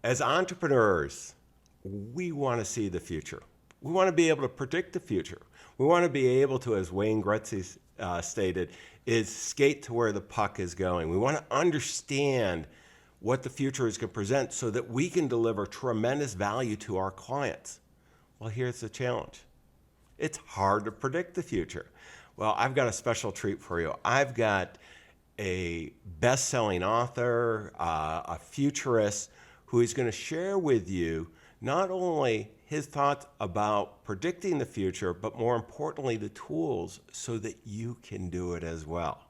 As entrepreneurs, we want to see the future. We want to be able to predict the future. We want to be able to, as Wayne Gretzky stated, is skate to where the puck is going. We want to understand what the future is going to present so that we can deliver tremendous value to our clients. Well, here's the challenge. It's hard to predict the future. Well, I've got a special treat for you. I've got a best-selling author, a futurist, who is going to share with you not only his thoughts about predicting the future, but more importantly, the tools so that you can do it as well.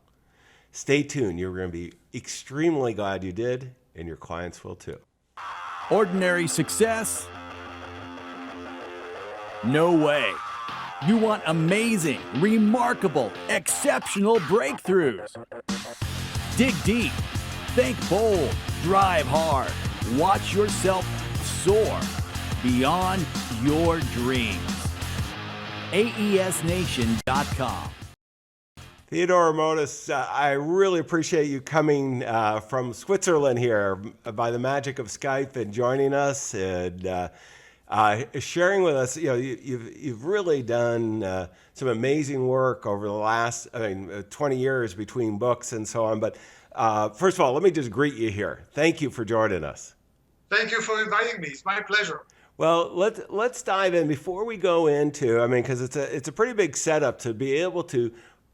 Stay tuned. You're going to be extremely glad you did, and your clients will too. Ordinary success? No way. You want amazing, remarkable, exceptional breakthroughs. Dig deep, think bold, drive hard, watch yourself soar beyond your dreams. AESNation.com. Theodore Modis, I really appreciate you coming from Switzerland here by the magic of Skype and joining us and sharing with us. You know, you've really done some amazing work over the last 20 years between books and so on. But first of all, let me just greet you here. Thank you for joining us. Thank you for inviting me. It's my pleasure. Well, let's dive in before we go into. Because it's a pretty big setup to be able to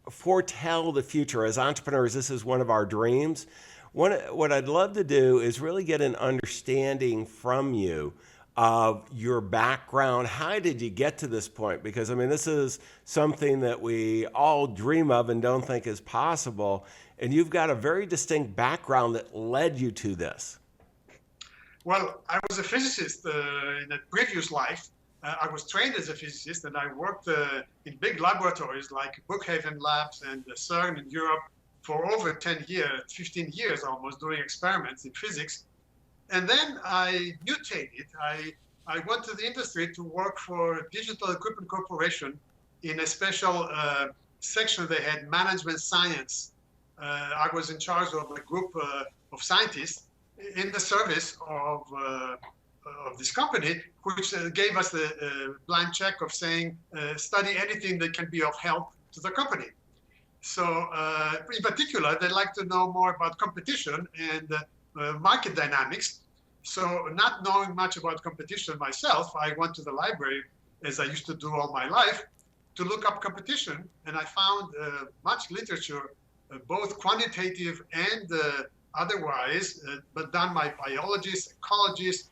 foretell the future. As entrepreneurs, this is one of our dreams. What I'd love to do is really get an understanding from you of your background. How did you get to this point? Because this is something that we all dream of and don't think is possible. And you've got a very distinct background that led you to this. Well, I was a physicist in a previous life. I was trained as a physicist, and I worked in big laboratories like Brookhaven Labs and CERN in Europe for over 10 years, 15 years almost, doing experiments in physics. And then I mutated. I went to the industry to work for Digital Equipment Corporation in a special section they had, management science. I was in charge of a group of scientists in the service of this company, which gave us the blank check of saying, study anything that can be of help to the company. So in particular, they like to know more about competition and market dynamics. So not knowing much about competition myself, I went to the library, as I used to do all my life, to look up competition. And I found much literature, both quantitative and otherwise, but done by biologists, ecologists,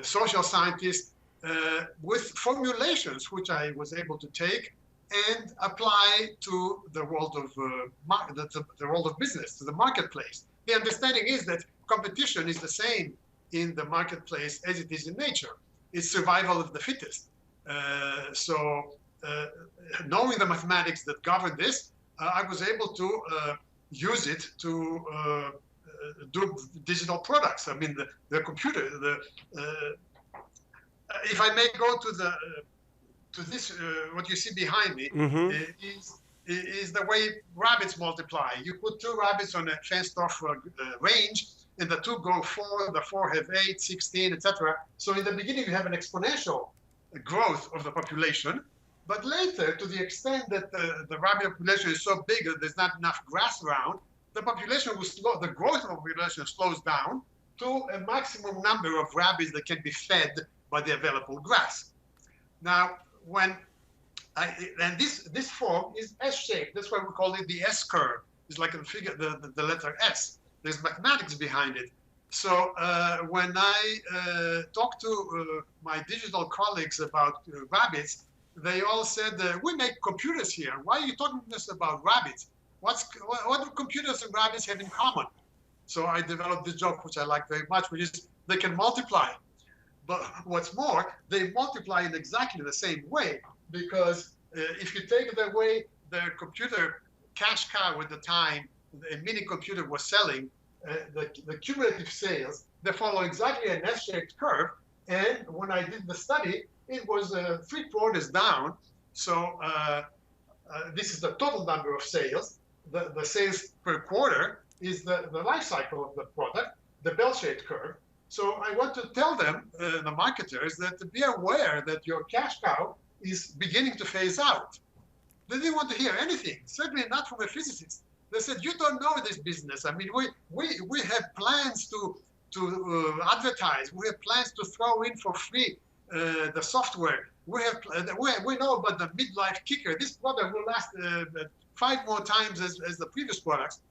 social scientists, with formulations which I was able to take and apply to the world of the world of business, to the marketplace. The understanding is that competition is the same in the marketplace as it is in nature. It's survival of the fittest. Knowing the mathematics that govern this, I was able to use it to do digital products. The computer. If I may go to this, what you see behind me, is the way rabbits multiply. You put two rabbits on a fenced-off range, and the two go 4, the 4 have 8, 16, etc. So in the beginning, you have an exponential growth of the population. But later, to the extent that the rabbit population is so big that there's not enough grass around, the population will slow, the growth of the population slows down to a maximum number of rabbits that can be fed by the available grass. Now, this form is S-shaped. That's why we call it the S-curve. It's like a figure, the letter S. There's mathematics behind it. So when I talk to my digital colleagues about rabbits, they all said, we make computers here. Why are you talking to us about rabbits? What do computers and rabbits have in common? So I developed this joke, which I like very much, which is they can multiply. But what's more, they multiply in exactly the same way, because if you take the way the computer cash cow at the time, a mini computer was selling, the cumulative sales, they follow exactly an S-shaped curve. And when I did the study, it was 3/4 down. So this is the total number of sales. The sales per quarter is the life cycle of the product, the bell-shaped curve. So I want to tell them, the marketers, that to be aware that your cash cow is beginning to phase out. They didn't want to hear anything, certainly not from a physicist. They said, you don't know this business. I mean, we have plans to advertise. We have plans to throw in for free the software. We know about the midlife kicker. This product will last 5 more times as the previous products.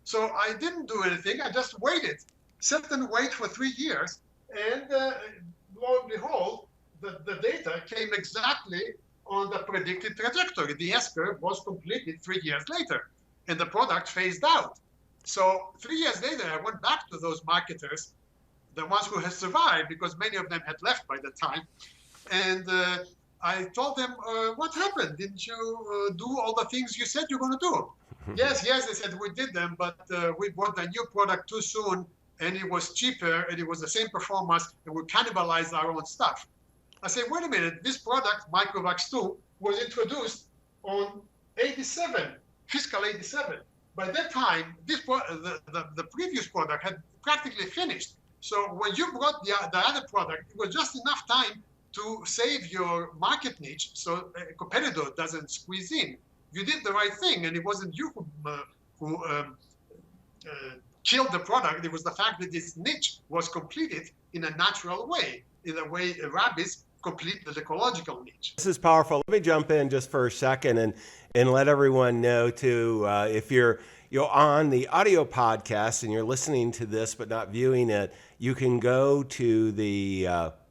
So I didn't do anything. I just waited, sat and wait for 3 years. And lo and behold, the data came exactly on the predicted trajectory. The S-curve was completed 3 years later, and the product phased out. So 3 years later, I went back to those marketers, the ones who had survived, because many of them had left by the time. And I told them, what happened? Didn't you do all the things you said you're going to do? Yes, they said, we did them, but we bought the new product too soon, and it was cheaper, and it was the same performance, and we cannibalized our own stuff. I said, wait a minute, this product, Microvax 2, was introduced on 87, fiscal 87. By that time, the previous product had practically finished. So when you brought the other product, it was just enough time to save your market niche so a competitor doesn't squeeze in. You did the right thing, and it wasn't you who killed the product. It was the fact that this niche was completed in a natural way, in a way rabbits complete the ecological niche. This is powerful. Let me jump in just for a second and let everyone know too, if you're on the audio podcast and you're listening to this but not viewing it, you can go to the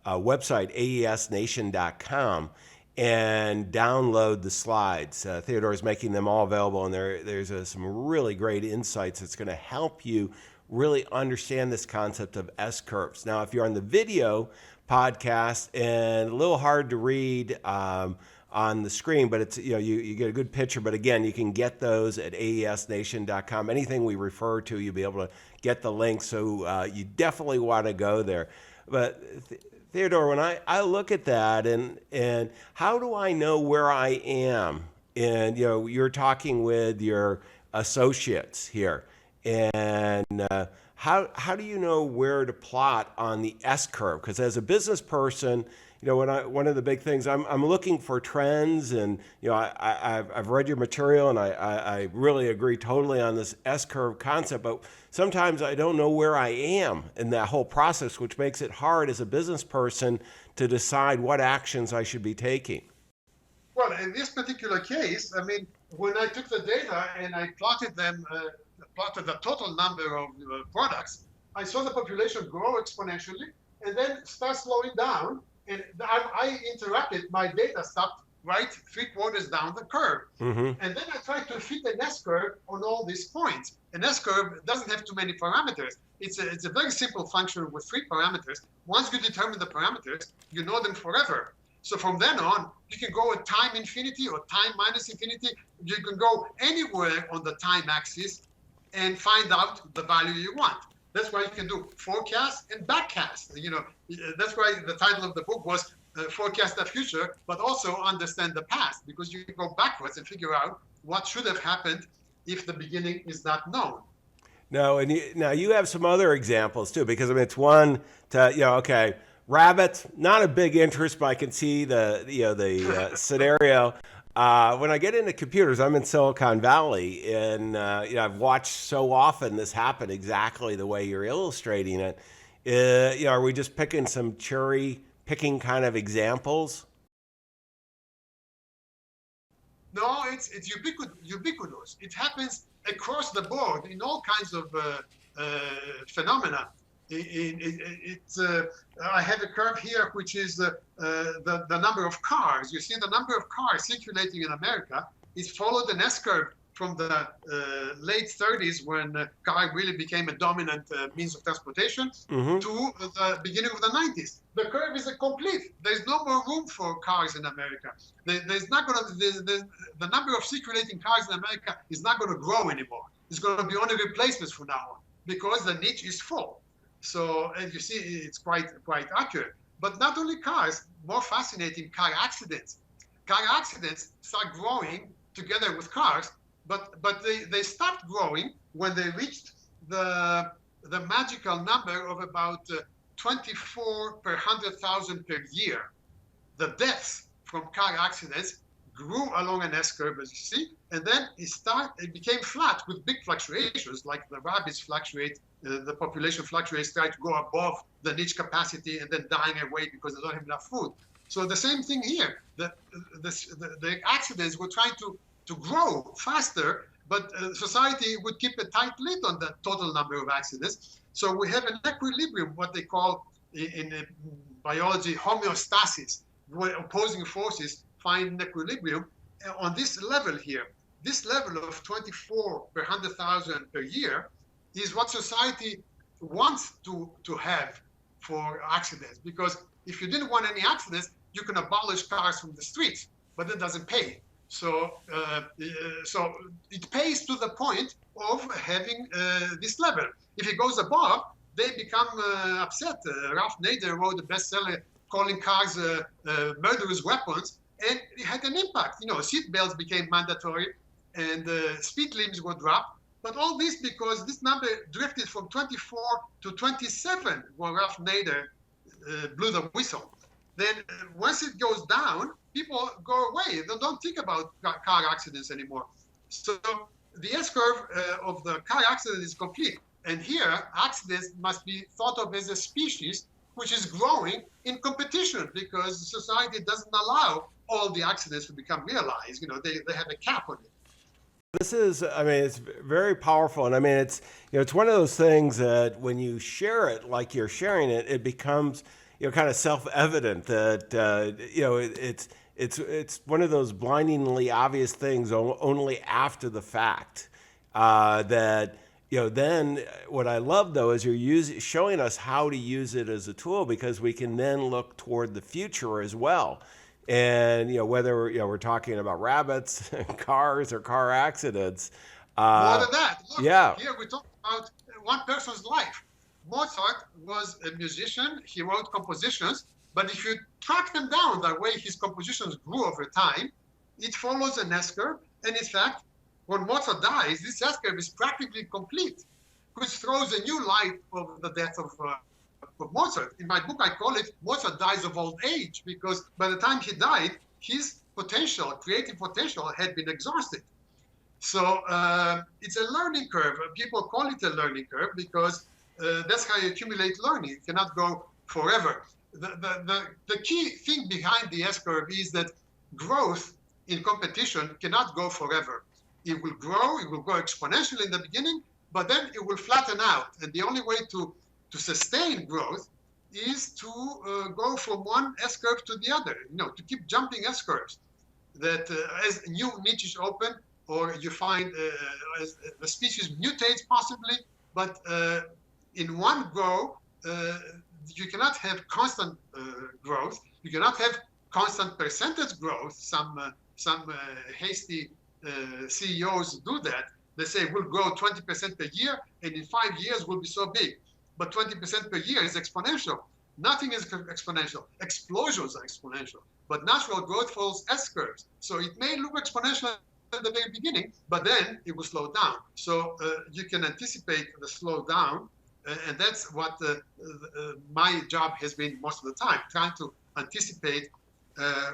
website aesnation.com and download the slides. Theodore is making them all available, and there's some really great insights that's going to help you really understand this concept of S-curves. Now, if you're on the video podcast and a little hard to read on the screen, but it's you get a good picture. But again, you can get those at aesnation.com. Anything we refer to, you'll be able to get the link. So you definitely want to go there. But Theodore, when I look at that, and how do I know where I am? And you're talking with your associates here, and how do you know where to plot on the S-curve? Because as a business person, one of the big things, I'm looking for trends, and I've read your material, and I really agree totally on this S-curve concept, but sometimes I don't know where I am in that whole process, which makes it hard as a business person to decide what actions I should be taking. Well, in this particular case, I mean, when I took the data and I plotted them, plotted the total number of products, I saw the population grow exponentially and then start slowing down. And I interrupted, my data stopped right 3/4 down the curve. Mm-hmm. And then I tried to fit an S-curve on all these points. An S-curve doesn't have too many parameters. It's a very simple function with 3 parameters. Once you determine the parameters, you know them forever. So from then on, you can go at time infinity or time minus infinity. You can go anywhere on the time axis and find out the value you want. That's why you can do forecast and backcast. That's why the title of the book was Forecast the Future, but also Understand the Past, because you can go backwards and figure out what should have happened if the beginning is not known. No, and now you have some other examples too, because I mean, it's one to, rabbits, not a big interest, but I can see the scenario. When I get into computers, I'm in Silicon Valley, and I've watched so often this happen exactly the way you're illustrating it. Are we just picking some cherry picking kind of examples? No, it's ubiquitous. It happens across the board in all kinds of phenomena. I have a curve here, which is the number of cars. You see, the number of cars circulating in America is followed an S-curve from the late 30s, when car really became a dominant means of transportation, mm-hmm. to the beginning of the 90s. The curve is complete. There's no more room for cars in America. There's not going to the number of circulating cars in America is not going to grow anymore. It's going to be only replacements from now on, because the niche is full. So, as you see, it's quite accurate. But not only cars, more fascinating, car accidents. Car accidents start growing together with cars, but they stopped growing when they reached the magical number of about 24 per 100,000 per year. The deaths from car accidents grew along an S-curve, as you see, and then it became flat with big fluctuations, like the rabbits fluctuate, the population fluctuates, try to go above the niche capacity and then dying away because they don't have enough food. So the same thing here. The accidents were trying to grow faster, but society would keep a tight lid on the total number of accidents. So we have an equilibrium, what they call in biology homeostasis, where opposing forces find an equilibrium on this level here. This level of 24 per 100,000 per year is what society wants to have for accidents. Because if you didn't want any accidents, you can abolish cars from the streets, but that doesn't pay. So it pays to the point of having this level. If it goes above, they become upset. Ralph Nader wrote a bestseller calling cars murderous weapons, and it had an impact. You know, seat belts became mandatory, and speed limits were dropped. But all this because this number drifted from 24 to 27 when Ralph Nader blew the whistle. Then once it goes down, people go away. They don't think about car accidents anymore. So the S-curve of the car accident is complete. And here, accidents must be thought of as a species which is growing in competition because society doesn't allow all the accidents to become realized. You know, they have a cap on it. This is, I mean, it's very powerful. And I mean, it's, you know, it's one of those things that when you share it like you're sharing it, it becomes, you know, kind of self-evident that, you know, it's one of those blindingly obvious things only after the fact that, you know, then what I love though is you're showing us how to use it as a tool because we can then look toward the future as well. And, you know, whether, you know, we're talking about rabbits, cars, or car accidents. More than that. Look, yeah. Here we talk about one person's life. Mozart was a musician. He wrote compositions. But if you track them down the way his compositions grew over time, it follows an S-curve. And in fact, when Mozart dies, this S-curve is practically complete, which throws a new light of the death of Mozart. In my book, I call it Mozart dies of old age, because by the time he died, his potential, creative potential, had been exhausted. So it's a learning curve. People call it a learning curve because that's how you accumulate learning. You cannot go forever. The key thing behind the S-curve is that growth in competition cannot go forever. It will grow exponentially in the beginning, but then it will flatten out. And the only way to sustain growth is to go from one S-curve to the other, you know, to keep jumping S-curves. That as new niches open, or you find as the species mutates possibly, but in one go, you cannot have constant growth. You cannot have constant percentage growth. Some hasty CEOs do that. They say we'll grow 20% per year, and in 5 years we'll be so big. But 20% per year is exponential. Nothing is exponential. Explosions are exponential. But natural growth follows S-curves. So it may look exponential at the very beginning, but then it will slow down. So you can anticipate the slowdown, and that's what my job has been most of the time, trying to anticipate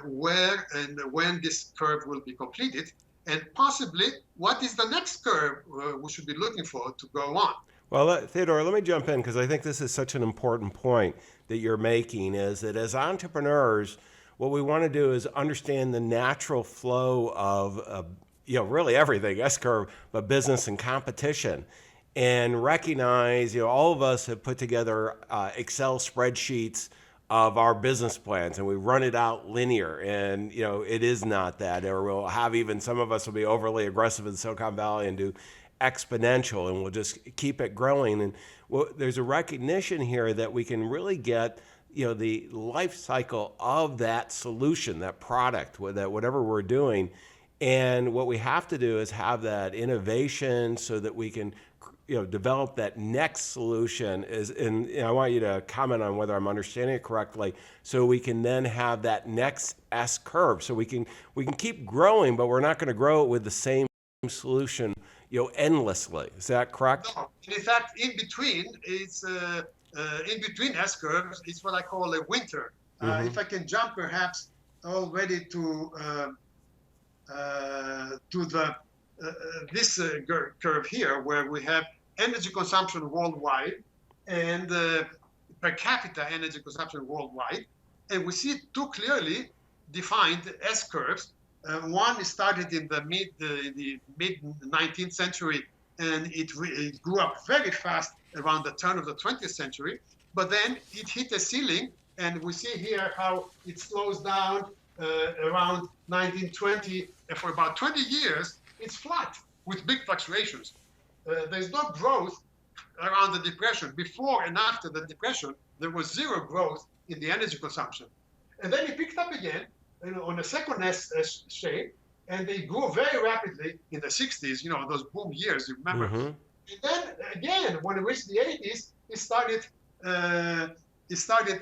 where and when this curve will be completed, and possibly what is the next curve we should be looking for to go on. Well, Theodore, let me jump in because I think this is such an important point that you're making, is that as entrepreneurs, what we want to do is understand the natural flow of you know, really everything, S-curve, but business and competition, and recognize, you know, all of us have put together Excel spreadsheets of our business plans, and we run it out linear, and, you know, it is not that. Or we'll have, even some of us will be overly aggressive in Silicon Valley and do exponential, and we'll just keep it growing. And there's a recognition here that we can really get, you know, the life cycle of that solution, that product, that whatever we're doing. And what we have to do is have that innovation so that we can, you know, develop that next solution. And you know, I want you to comment on whether I'm understanding it correctly, so we can then have that next S curve. So we can keep growing, but we're not going to grow it with the same solution, you know, endlessly. Is that correct? No. In fact, in between, it's in between S curves is what I call a winter. If I can jump perhaps already to the this curve here, where we have energy consumption worldwide and per capita energy consumption worldwide, and we see two clearly defined S curves. One started in the mid 19th century, and it grew up very fast around the turn of the 20th century. But then it hit a ceiling, and we see here how it slows down around 1920. And for about 20 years, it's flat with big fluctuations. There's no growth around the depression. Before and after the depression, there was zero growth in the energy consumption. And then it picked up again on a second S shape, and they grew very rapidly in the 60s, those boom years, you remember. And then again, when it reached the 80s, it started,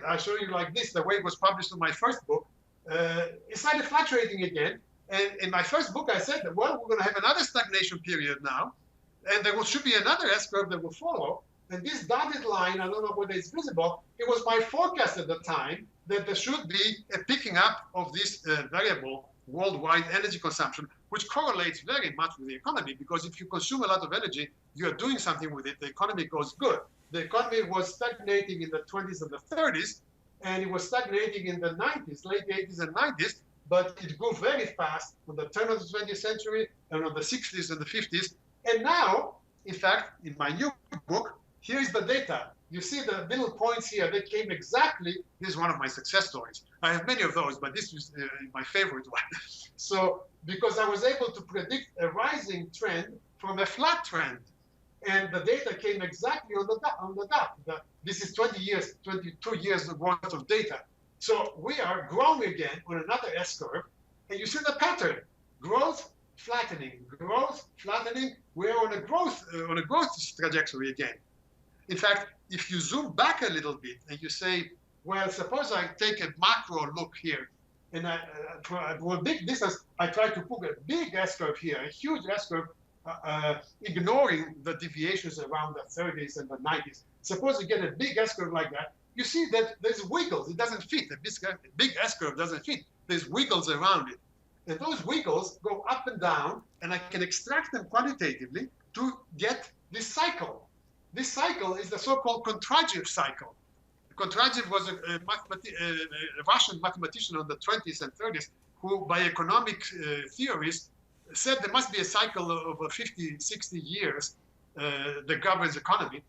I'll show you like this, the way it was published in my first book. It started fluctuating again. And in my first book, I said that, well, we're going to have another stagnation period now, and there should be another S curve that will follow. And this dotted line, I don't know whether it's visible, it was my forecast at the time that there should be a picking up of this variable worldwide energy consumption, which correlates very much with the economy, because if you consume a lot of energy, you're doing something with it, the economy goes good. The economy was stagnating in the 20s and the 30s, and it was stagnating in the 90s, late 80s and 90s, but it grew very fast on the turn of the 20th century and on the 60s and the 50s. And now, in fact, in my new book, here's the data. You see the little points here, they came exactly, this is one of my success stories. I have many of those, but this was my favorite one. So, because I was able to predict a rising trend from a flat trend. And the data came exactly on the dot. This is 22 years worth of data. So we are growing again on another S curve, and you see the pattern: growth, flattening, growth, flattening. We're on a growth trajectory again. In fact, if you zoom back a little bit and you say, well, suppose I take a macro look here, and for a big distance, I try to put a big S curve here, a huge S curve, ignoring the deviations around the 30s and the 90s. Suppose you get a big S curve like that, you see that there's wiggles. It doesn't fit. A big S curve doesn't fit. There's wiggles around it. And those wiggles go up and down, and I can extract them quantitatively to get this cycle. This cycle is the so-called Kontrajev cycle. Kontrajev was a Russian mathematician in the 20s and 30s who, by economic theories, said there must be a cycle of 50, 60 years that governs economy.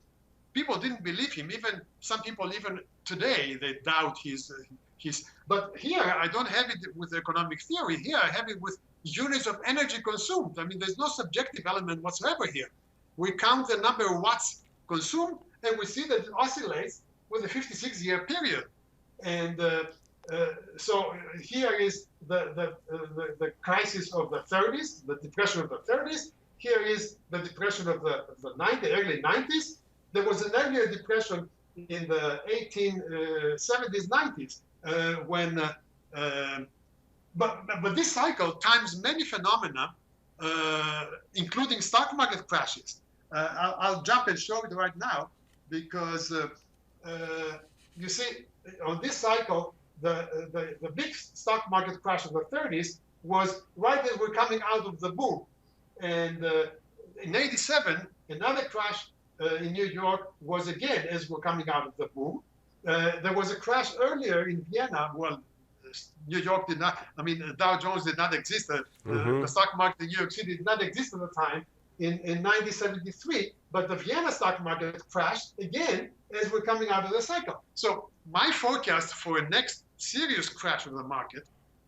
People didn't believe him. Even some people, even today, they doubt his. But here, I don't have it with economic theory. Here, I have it with units of energy consumed. I mean, there's no subjective element whatsoever here. We count the number of watts consumed, and we see that it oscillates with a 56-year period. And so here is the crisis of the 30s, the depression of the 30s. Here is the depression of the early 90s. There was an earlier depression in the 1870s, 90s, when, but this cycle times many phenomena, including stock market crashes. I'll jump and show it right now, because you see on this cycle, the big stock market crash of the 30s was right as we're coming out of the boom. And in 87, another crash in New York was again as we're coming out of the boom. There was a crash earlier in Vienna. Well, New York did not, Dow Jones did not exist. The stock market in New York City did not exist at the time in 1973, but the Vienna stock market crashed again as we're coming out of the cycle. So my forecast for a next serious crash of the market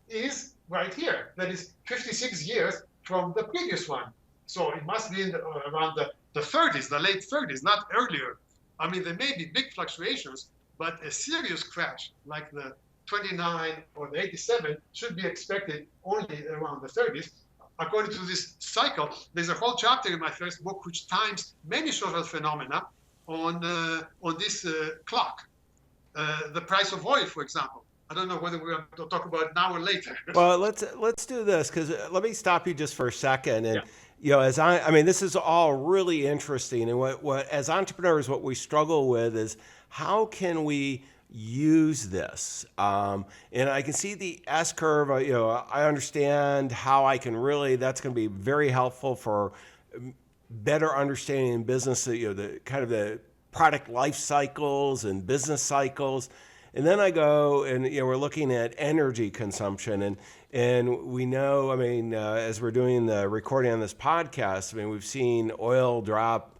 is right here. That is 56 years from the previous one. So it must be around the 30s, the late 30s, not earlier. There may be big fluctuations, but a serious crash like the 29 or the 87 should be expected only around the 30s. According to this cycle, there's a whole chapter in my first book which times many social phenomena on this clock. The price of oil, for example. I don't know whether we're going to talk about it now or later. Well, let's do this, because let me stop you just for a second. And Yeah. this is all really interesting. And what as entrepreneurs, what we struggle with is how can we use this? And I can see the S curve. I understand how I can really. That's going to be very helpful for better understanding in business. The kind of the product life cycles and business cycles. And then I go and we're looking at energy consumption, and we know, as we're doing the recording on this podcast, we've seen oil drop,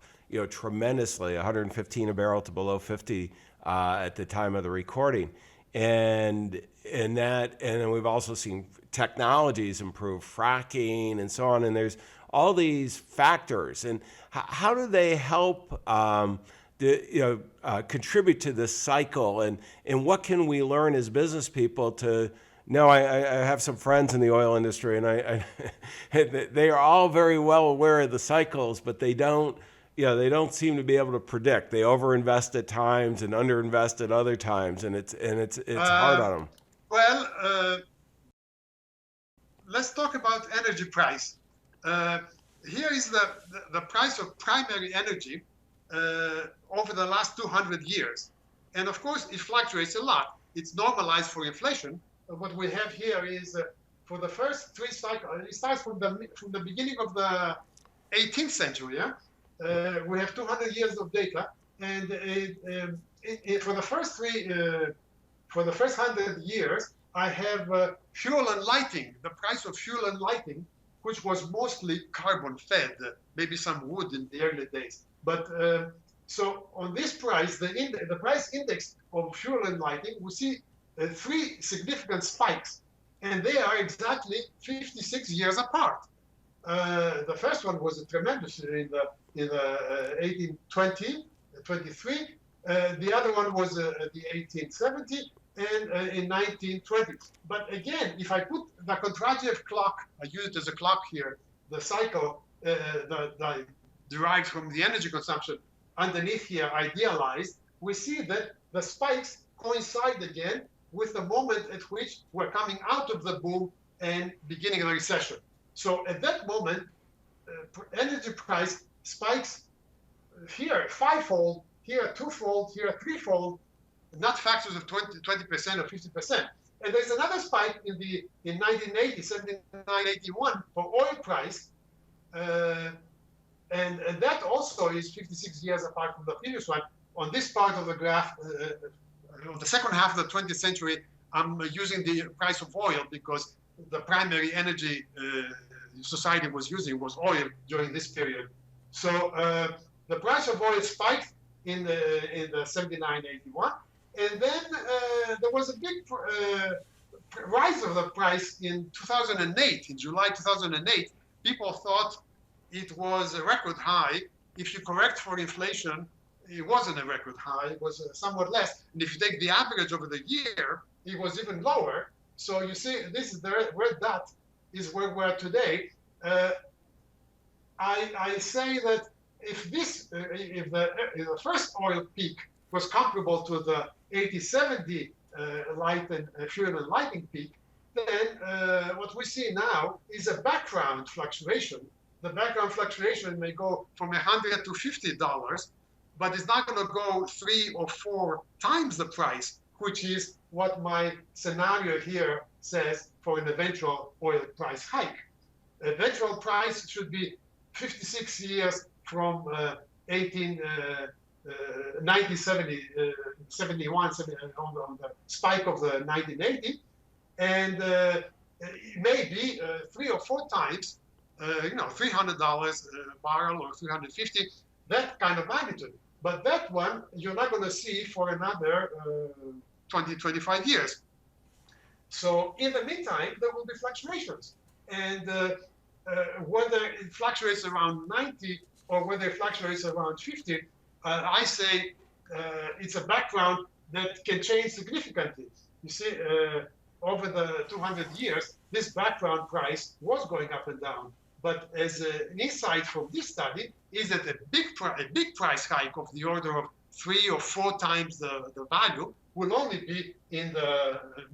tremendously, 115 a barrel to below 50 at the time of the recording, and then we've also seen technologies improve, fracking and so on, and there's all these factors, and how do they help? Contribute to this cycle, and what can we learn as business people to know? I have some friends in the oil industry, and I they are all very well aware of the cycles, but they don't seem to be able to predict. They overinvest at times and underinvest at other times, and it's hard on them. Well, let's talk about energy price. Here is the price of primary energy over the last 200 years. And of course, it fluctuates a lot. It's normalized for inflation. What we have here is for the first three cycles, it starts from the beginning of the 18th century. We have 200 years of data. And for the first 100 years, I have fuel and lighting, the price of fuel and lighting, which was mostly carbon fed, maybe some wood in the early days. But so on this price, the price index of fuel and lighting, we see three significant spikes, and they are exactly 56 years apart. The first one was tremendous in the 1820, 23. The other one was the 1870 and in 1920. But again, if I put the Kondratiev clock, I use it as a clock here, the cycle that derived from the energy consumption underneath here, idealized, we see that the spikes coincide again with the moment at which we're coming out of the boom and beginning of the recession. So at that moment, energy price spikes here fivefold, here twofold, here threefold, not factors of 20% or 50%. And there's another spike in 1980, 79, 81 for oil price. And that also is 56 years apart from the previous one. On this part of the graph, the second half of the 20th century, I'm using the price of oil because the primary energy society was using was oil during this period. So the price of oil spiked in the 79, 81. And then there was a big rise of the price in 2008. In July 2008, people thought it was a record high. If you correct for inflation, it wasn't a record high. It was somewhat less. And if you take the average over the year, it was even lower. So you see, this is the red dot is where we're today. I say that if the first oil peak was comparable to the 80-70 light and fuel and lighting peak, then what we see now is a background fluctuation. The background fluctuation may go from $100 to $50, but it's not going to go 3 or 4 times the price, which is what my scenario here says for an eventual oil price hike. Eventual price should be 56 years from 1970, 71, on the spike of the 1980, and it may be 3 or 4 times, $300 a barrel or 350, that kind of magnitude. But that one you're not going to see for another 20, 25 years. So in the meantime, there will be fluctuations, and whether it fluctuates around 90 or whether it fluctuates around 50. I say it's a background that can change significantly. You see, over the 200 years, this background price was going up and down. But as an insight from this study is that a big price hike of the order of 3 or 4 times the value will only be in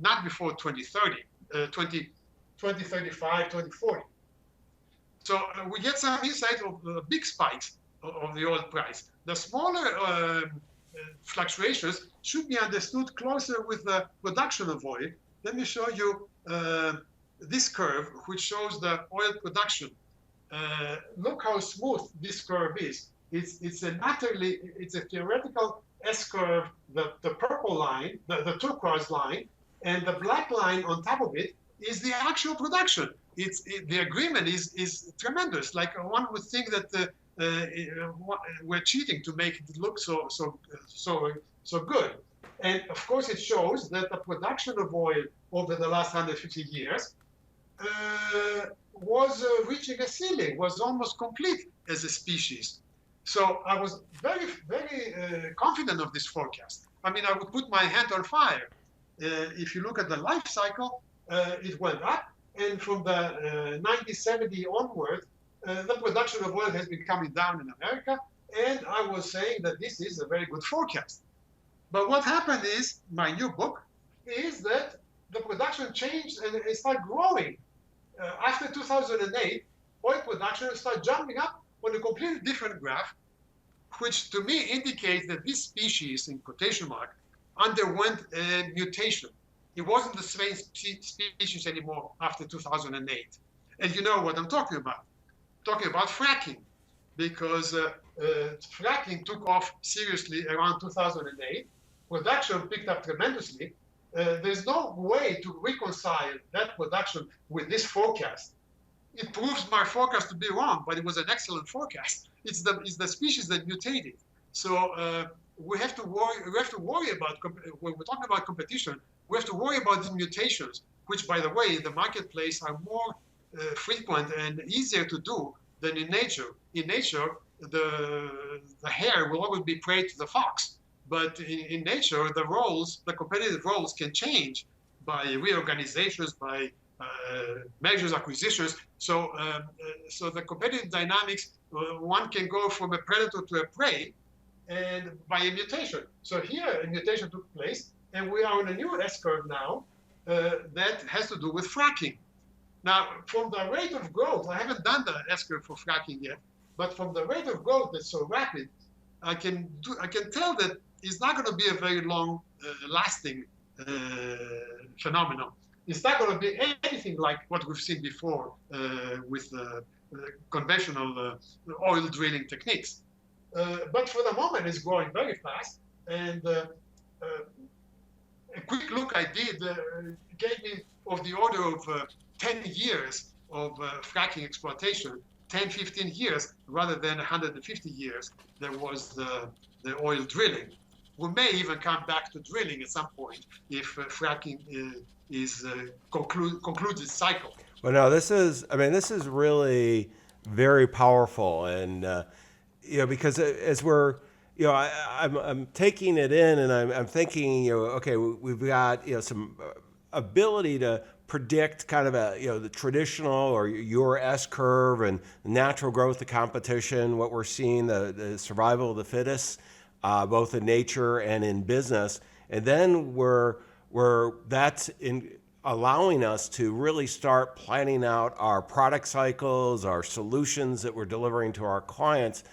not before 2030, 2035, 2040. So we get some insight of the big spikes of the oil price. The smaller fluctuations should be understood closer with the production of oil. Let me show you this curve, which shows the oil production. Look how smooth this curve is. It's a theoretical S curve. The purple line, the turquoise line, and the black line on top of it is the actual production. The agreement is tremendous. Like one would think that we're cheating to make it look so good. And of course, it shows that the production of oil over the last 150 years was reaching a ceiling, was almost complete as a species. So I was very, very confident of this forecast. I mean, I would put my hand on fire. If you look at the life cycle, it went up. And from the 1970 onward, the production of oil has been coming down in America. And I was saying that this is a very good forecast. But what happened is, my new book is that the production changed and it started growing. After 2008, oil production started jumping up on a completely different graph, which to me indicates that this species, in quotation mark, underwent a mutation. It wasn't the same species anymore after 2008. And you know what I'm talking about. I'm talking about fracking, because fracking took off seriously around 2008. Production picked up tremendously. There's no way to reconcile that production with this forecast. It proves my forecast to be wrong, but it was an excellent forecast. It's the species that mutated. So we have to worry about, when we're talking about competition, we have to worry about the mutations, which, by the way, in the marketplace are more frequent and easier to do than in nature. In nature, the hare will always be prey to the fox. But in nature, the competitive roles can change by reorganizations, by measures, acquisitions. So the competitive dynamics, one can go from a predator to a prey, and by a mutation. So here, a mutation took place, and we are on a new S-curve now that has to do with fracking. Now, from the rate of growth, I haven't done the S-curve for fracking yet, but from the rate of growth that's so rapid, I can tell that it's not going to be a very long lasting phenomenon. It's not going to be anything like what we've seen before with conventional oil drilling techniques. But for the moment, it's growing very fast. And a quick look I did gave me of the order of 10 years of fracking exploitation, 10, 15 years, rather than 150 years there was the oil drilling. We may even come back to drilling at some point if fracking concludes its cycle. Well, no, this is really very powerful, and because as we're, I'm taking it in, and I'm thinking, okay, we've got some ability to predict kind of the traditional or your S curve and natural growth of competition, what we're seeing, the survival of the fittest, both in nature and in business, and then that's in allowing us to really start planning out our product cycles, our solutions that we're delivering to our clients.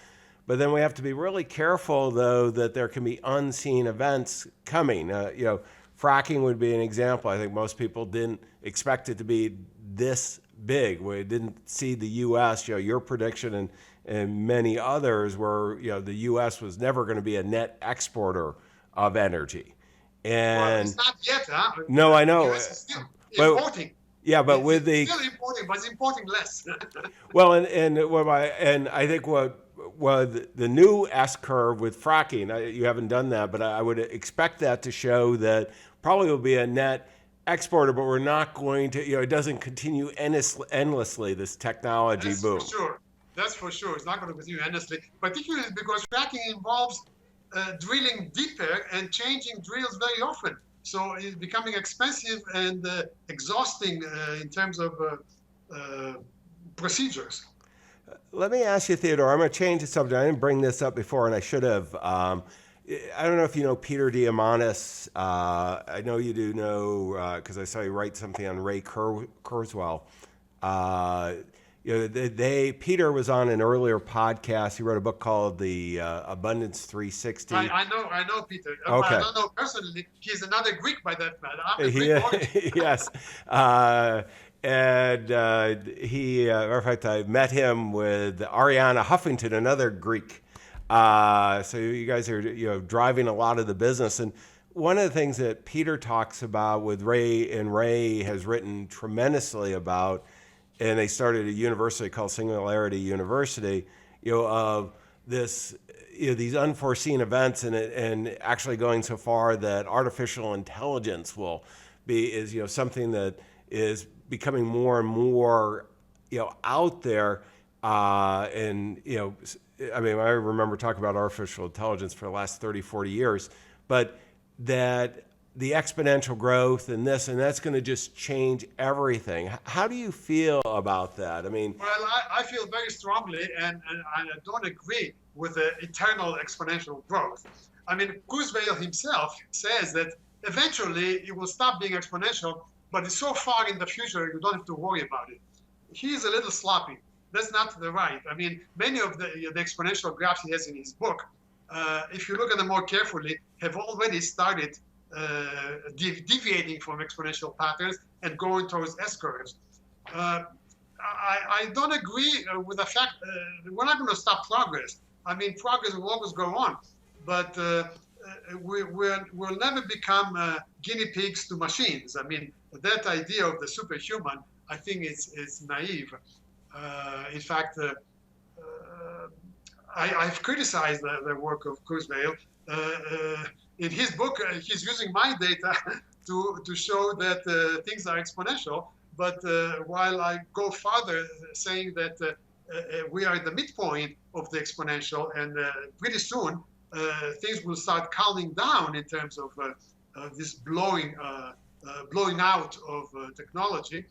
But then we have to be really careful, though, that there can be unseen events coming. Fracking would be an example. I think most people didn't expect it to be this big. We didn't see the U.S., your prediction and many others were, the U.S. was never going to be a net exporter of energy. Well, it's not yet, huh? No, I know. The US is still importing. Yeah, but It's still importing, but it's importing less. Well, and I think what the new S curve with fracking, you haven't done that, but I would expect that to show that probably will be a net exporter, but we're not going to, it doesn't continue endlessly, this technology boom. That's for sure. That's for sure. It's not going to continue endlessly, particularly because fracking involves drilling deeper and changing drills very often. So it's becoming expensive and exhausting in terms of procedures. Let me ask you, Theodore, I'm going to change the subject. I didn't bring this up before, and I should have. I don't know if you know Peter Diamandis. I know you do know, because I saw you write something on Ray Kurzweil. Peter was on an earlier podcast. He wrote a book called The Abundance 360. I know Peter. Okay. I don't know personally. He's another Greek by that man. I'm a He, Greek origin. yes. In fact, I met him with Ariana Huffington, another Greek. So you guys are, driving a lot of the business. And one of the things that Peter talks about with Ray, and Ray has written tremendously about, and they started a university called Singularity University, of this, these unforeseen events, and actually going so far that artificial intelligence is something that is becoming more and more, out there. I remember talking about artificial intelligence for the last 30, 40 years, but that the exponential growth and that's going to just change everything. How do you feel about that? Well, I feel very strongly, and I don't agree with the eternal exponential growth. I mean, Kurzweil himself says that eventually it will stop being exponential, but it's so far in the future you don't have to worry about it. He's a little sloppy. That's not the right. I mean, many of the exponential graphs he has in his book, if you look at them more carefully, have already started deviating from exponential patterns and going towards S-curves. I don't agree with the fact we're not going to stop progress. I mean, progress will always go on, but we'll never become guinea pigs to machines. I mean, that idea of the superhuman, I think it's naive. In fact, I've criticized the work of Kurzweil. In his book, he's using my data to show that things are exponential. But while I go farther, saying that we are at the midpoint of the exponential, and pretty soon things will start calming down in terms of this blowing out of technology.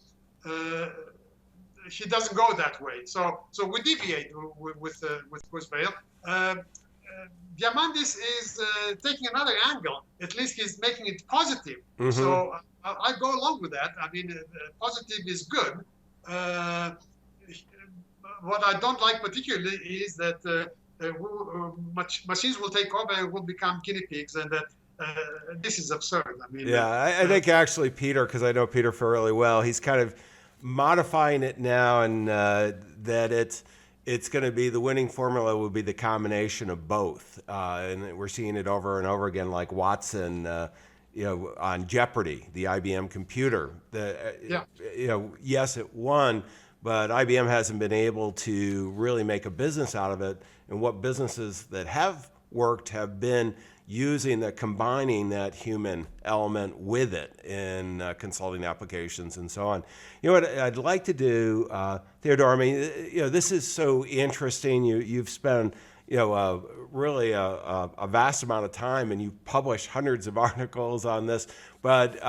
He doesn't go that way. So we deviate with Kurzweil. Diamandis is taking another angle. At least he's making it positive. Mm-hmm. So I go along with that. I mean, positive is good. What I don't like particularly is that machines will take over and will become guinea pigs, and that this is absurd. I mean, I think actually Peter, because I know Peter fairly well, he's kind of modifying it now, and that it's going to be the winning formula will be the combination of both, and we're seeing it over and over again, like Watson, on Jeopardy, the IBM computer. Yes, it won, but IBM hasn't been able to really make a business out of it. And what businesses that have worked have been combining that human element with it in consulting applications and so on. You know what I'd like to do, Theodore? I mean, this is so interesting. You've spent, really a vast amount of time, and you've published hundreds of articles on this. But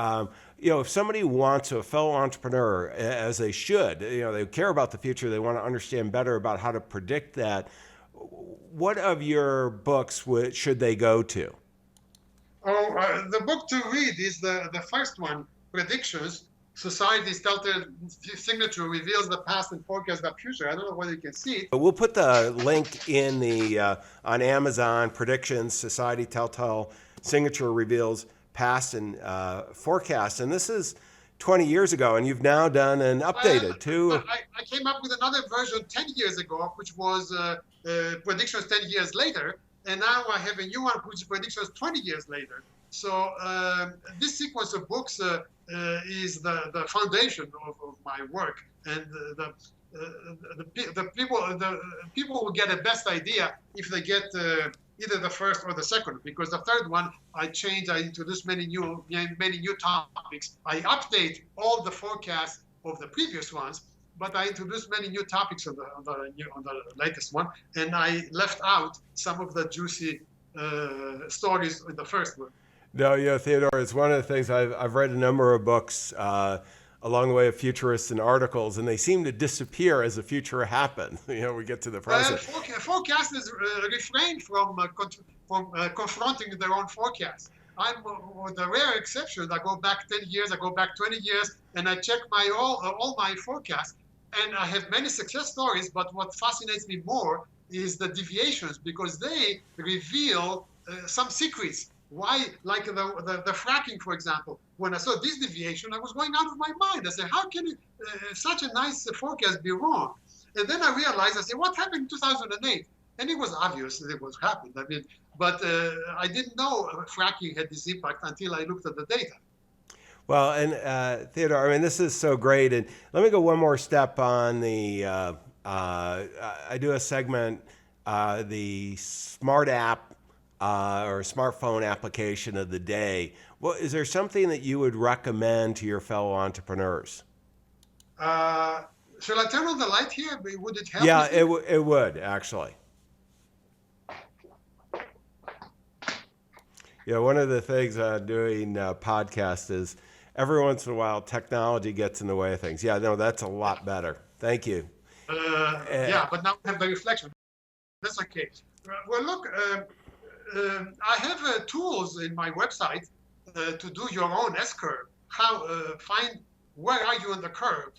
if somebody wants a fellow entrepreneur, as they should, they care about the future, they want to understand better about how to predict that. What of your books should they go to? The book to read is the first one, Predictions. Society's Telltale Signature Reveals the Past and Forecasts the Future. I don't know whether you can see it. We'll put the link in on Amazon, Predictions, Society Telltale Signature Reveals Past and Forecasts. And this is 20 years ago, and you've now done an updated too. I came up with another version 10 years ago, which was Predictions 10 years later. And now I have a new one, which is Predictions 20 years later. So this sequence of books is the foundation of my work. And the people will get a best idea if they get either the first or the second, because the third one I introduce many new topics. I update all the forecasts of the previous ones, but I introduced many new topics on the latest one, and I left out some of the juicy stories in the first one. No, Theodore, it's one of the things I've read a number of books along the way of futurists and articles, and they seem to disappear as the future happens. We get to the present. Forecasters refrain from confronting their own forecasts. I'm the rare exception. I go back 10 years, I go back 20 years, and I check all my forecasts. And I have many success stories, but what fascinates me more is the deviations, because they reveal some secrets. Why, like the fracking, for example, when I saw this deviation, I was going out of my mind. I said, how can such a nice forecast be wrong? And then I realized, I said, what happened in 2008? And it was obvious that it was happened. I mean, but I didn't know fracking had this impact until I looked at the data. Well, and Theodore, I mean, this is so great. And let me go one more step on the, I do a segment, the smart app or smartphone application of the day. Well, is there something that you would recommend to your fellow entrepreneurs? Shall I turn on the light here? Would it help? Yeah, it would actually. You know, one of the things doing podcasts is every once in a while technology gets in the way of things. Yeah, no, that's a lot better. Thank you. Yeah, but now we have the reflection. That's okay. Well, look, I have tools in my website to do your own S-curve. How find where are you on the curve?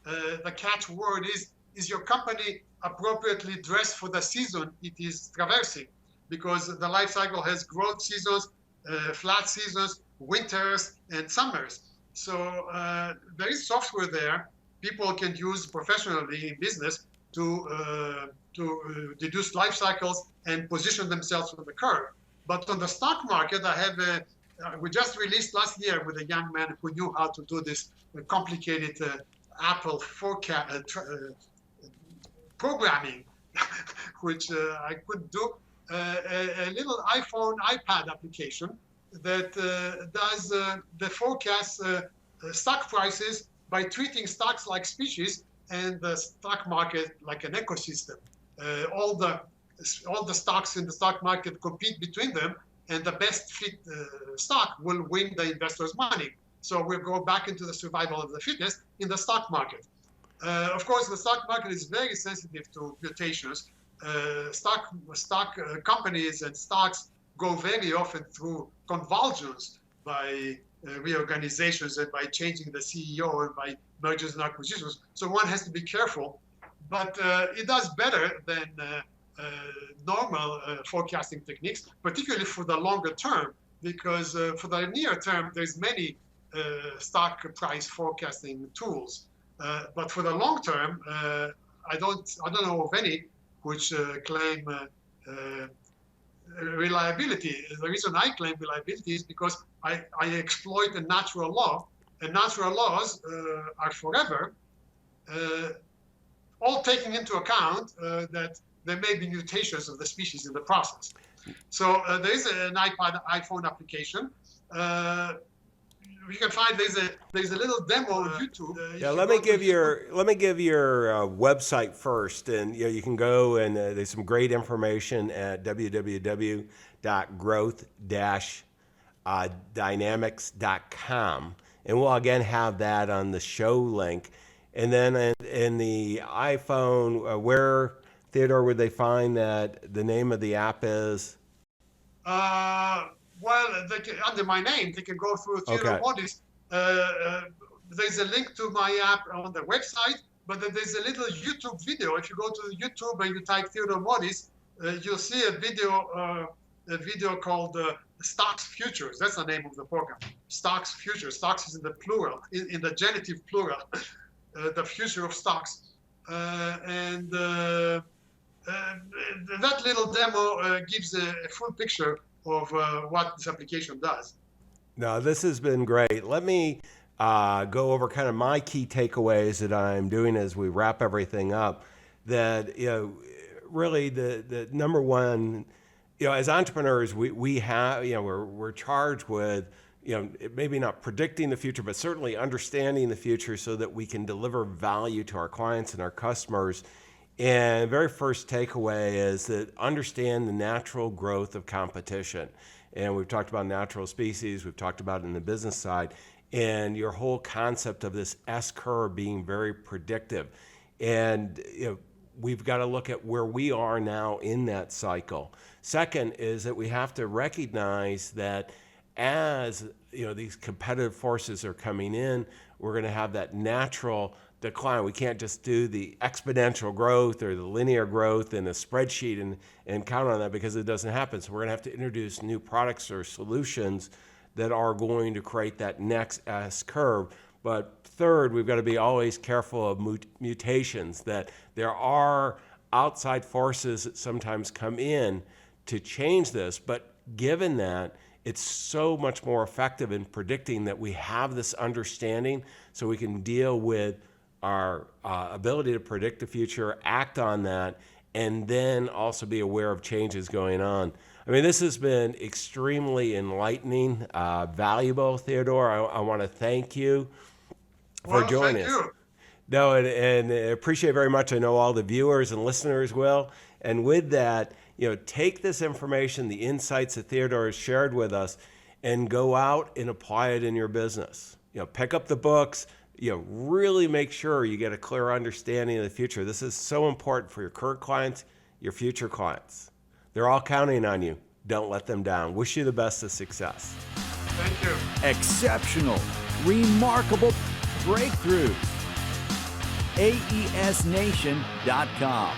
The catchword is your company appropriately dressed for the season it is traversing? Because the life cycle has growth seasons, flat seasons, winters, and summers. So there is software there people can use professionally in business to deduce life cycles and position themselves on the curve. But on the stock market, I have we just released last year with a young man who knew how to do this complicated Apple forecast programming, which I couldn't do. A little iPhone, iPad application that does the forecast stock prices by treating stocks like species and the stock market like an ecosystem. All the stocks in the stock market compete between them, and the best fit stock will win the investor's money. So we'll go back into the survival of the fittest in the stock market. Of course, the stock market is very sensitive to mutations. Stock companies and stocks go very often through convulsions by reorganizations and by changing the CEO and by mergers and acquisitions. So one has to be careful, but it does better than normal forecasting techniques, particularly for the longer term, because for the near term, there's many stock price forecasting tools. But for the long term, I don't know of any which claim reliability. The reason I claim reliability is because I exploit a natural law, and natural laws are forever, all taking into account that there may be mutations of the species in the process. So there is an iPhone application. You can find there's a little demo on YouTube. Yeah, let me give your website first, and you can go and there's some great information at www.growth-dynamics.com, and we'll again have that on the show link. And then in the iPhone, where Theodore would they find that the name of the app is? Well, under my name, they can go through Theodore Modis. There's a link to my app on the website, but there's a little YouTube video. If you go to YouTube and you type Theodore Modis, you'll see a video called Stocks Futures. That's the name of the program. Stocks Futures. Stocks is in the plural, in the genitive plural, the future of stocks. And that little demo gives a full picture of what this application does. No, this has been great. Let me go over kind of my key takeaways that I'm doing as we wrap everything up. That really the number one, as entrepreneurs, we have we're charged with maybe not predicting the future, but certainly understanding the future so that we can deliver value to our clients and our customers. And the very first takeaway is that understand the natural growth of competition. And we've talked about natural species, we've talked about it in the business side, and your whole concept of this S-curve being very predictive. And we've got to look at where we are now in that cycle. Second is that we have to recognize that as these competitive forces are coming in, we're going to have that natural decline. We can't just do the exponential growth or the linear growth in a spreadsheet and count on that, because it doesn't happen. So we're going to have to introduce new products or solutions that are going to create that next S curve. But third, we've got to be always careful of mutations, that there are outside forces that sometimes come in to change this. But given that, it's so much more effective in predicting that we have this understanding so we can deal with our ability to predict the future, act on that, and then also be aware of changes going on. I mean, this has been extremely enlightening, valuable, Theodore. I want to thank you for joining us. You. No, and I appreciate very much. I know all the viewers and listeners will. And with that, take this information, the insights that Theodore has shared with us, and go out and apply it in your business. Pick up the books. Really make sure you get a clear understanding of the future. This is so important for your current clients, your future clients. They're all counting on you. Don't let them down. Wish you the best of success. Thank you. Exceptional, remarkable breakthroughs. AESNation.com.